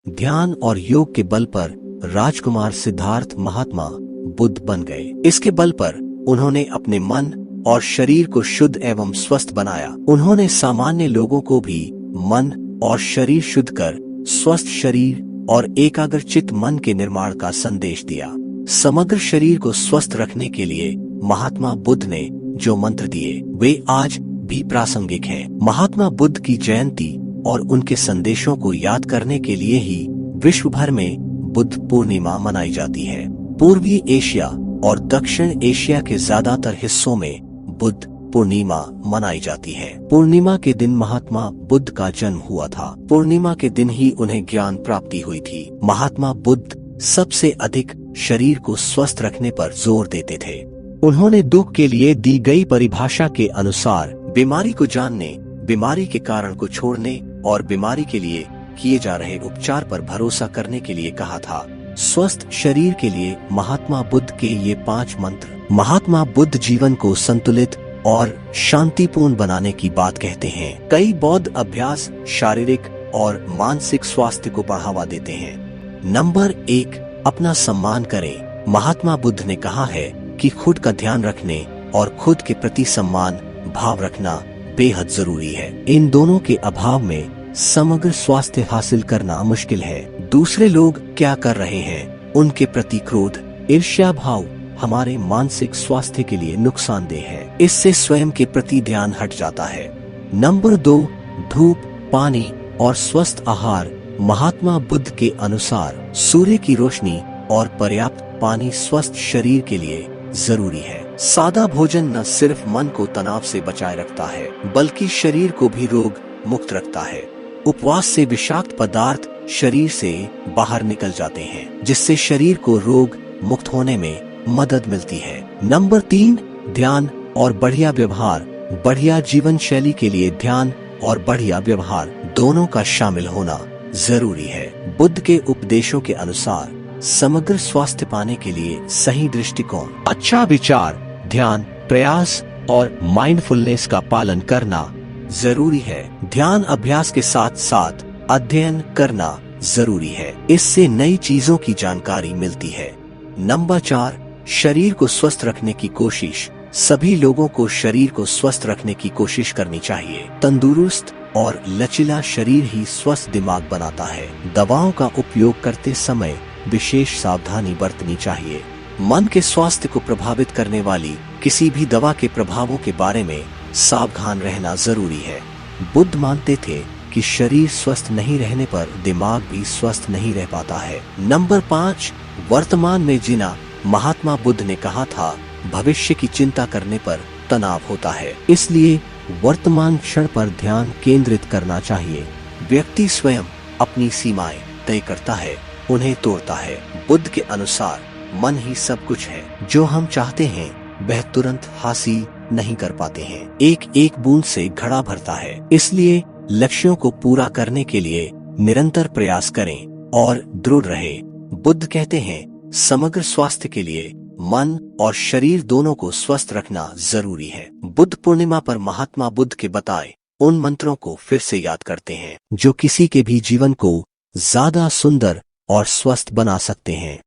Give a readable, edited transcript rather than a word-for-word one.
ध्यान और योग के बल पर राजकुमार सिद्धार्थ महात्मा बुद्ध बन गए। इसके बल पर उन्होंने अपने मन और शरीर को शुद्ध एवं स्वस्थ बनाया। उन्होंने सामान्य लोगों को भी मन और शरीर शुद्ध कर स्वस्थ शरीर और एकाग्रचित्त मन के निर्माण का संदेश दिया। समग्र शरीर को स्वस्थ रखने के लिए महात्मा बुद्ध ने जो मंत्र दिए वे आज भी प्रासंगिक हैं। महात्मा बुद्ध की जयंती और उनके संदेशों को याद करने के लिए ही विश्व भर में बुद्ध पूर्णिमा मनाई जाती है। पूर्वी एशिया और दक्षिण एशिया के ज्यादातर हिस्सों में बुद्ध पूर्णिमा मनाई जाती है। पूर्णिमा के दिन महात्मा बुद्ध का जन्म हुआ था। पूर्णिमा के दिन ही उन्हें ज्ञान प्राप्ति हुई थी। महात्मा बुद्ध सबसे अधिक शरीर को स्वस्थ रखने पर जोर देते थे। उन्होंने दुख के लिए दी गई परिभाषा के अनुसार बीमारी को जानने, बीमारी के कारण को छोड़ने और बीमारी के लिए किए जा रहे उपचार पर भरोसा करने के लिए कहा था। स्वस्थ शरीर के लिए महात्मा बुद्ध के ये 5 मंत्र महात्मा बुद्ध जीवन को संतुलित और शांतिपूर्ण बनाने की बात कहते हैं। कई बौद्ध अभ्यास शारीरिक और मानसिक स्वास्थ्य को बढ़ावा देते हैं। नंबर 1, अपना सम्मान करें। महात्मा बुद्ध ने कहा है कि खुद का ध्यान रखने और खुद के प्रति सम्मान भाव रखना बेहद जरूरी है। इन दोनों के अभाव में समग्र स्वास्थ्य हासिल करना मुश्किल है। दूसरे लोग क्या कर रहे हैं उनके प्रति क्रोध, ईर्ष्या भाव हमारे मानसिक स्वास्थ्य के लिए नुकसानदेह है। इससे स्वयं के प्रति ध्यान हट जाता है। नंबर 2, धूप, पानी और स्वस्थ आहार। महात्मा बुद्ध के अनुसार सूर्य की रोशनी और पर्याप्त पानी स्वस्थ शरीर के लिए जरूरी है। सादा भोजन न सिर्फ मन को तनाव से बचाए रखता है बल्कि शरीर को भी रोग मुक्त रखता है। उपवास से विषाक्त पदार्थ शरीर से बाहर निकल जाते हैं जिससे शरीर को रोग मुक्त होने में मदद मिलती है। नंबर 3, ध्यान और बढ़िया व्यवहार। बढ़िया जीवन शैली के लिए ध्यान और बढ़िया व्यवहार दोनों का शामिल होना जरूरी है। बुद्ध के उपदेशों के अनुसार समग्र स्वास्थ्य पाने के लिए सही दृष्टिकोण, अच्छा विचार, ध्यान, प्रयास और माइंडफुलनेस का पालन करना जरूरी है। ध्यान अभ्यास के साथ साथ अध्ययन करना जरूरी है। इससे नई चीजों की जानकारी मिलती है। नंबर 4, शरीर को स्वस्थ रखने की कोशिश। सभी लोगों को शरीर को स्वस्थ रखने की कोशिश करनी चाहिए। तंदुरुस्त और लचीला शरीर ही स्वस्थ दिमाग बनाता है। दवाओं का उपयोग करते समय विशेष सावधानी बरतनी चाहिए। मन के स्वास्थ्य को प्रभावित करने वाली किसी भी दवा के प्रभावों के बारे में सावधान रहना जरूरी है। बुद्ध मानते थे कि शरीर स्वस्थ नहीं रहने पर दिमाग भी स्वस्थ नहीं रह पाता है। नंबर 5, वर्तमान में जीना। महात्मा बुद्ध ने कहा था, भविष्य की चिंता करने पर तनाव होता है, इसलिए वर्तमान क्षण पर ध्यान केंद्रित करना चाहिए। व्यक्ति स्वयं अपनी सीमाएं तय करता है, उन्हें तोड़ता है। बुद्ध के अनुसार मन ही सब कुछ है। जो हम चाहते हैं वह तुरंत हासिल नहीं कर पाते हैं। एक एक बूंद से घड़ा भरता है। इसलिए लक्ष्यों को पूरा करने के लिए निरंतर प्रयास करें और दृढ़ रहे। बुद्ध कहते हैं, समग्र स्वास्थ्य के लिए मन और शरीर दोनों को स्वस्थ रखना जरूरी है। बुद्ध पूर्णिमा पर महात्मा बुद्ध के बताए उन मंत्रों को फिर से याद करते हैं जो किसी के भी जीवन को ज्यादा सुंदर और स्वस्थ बना सकते हैं।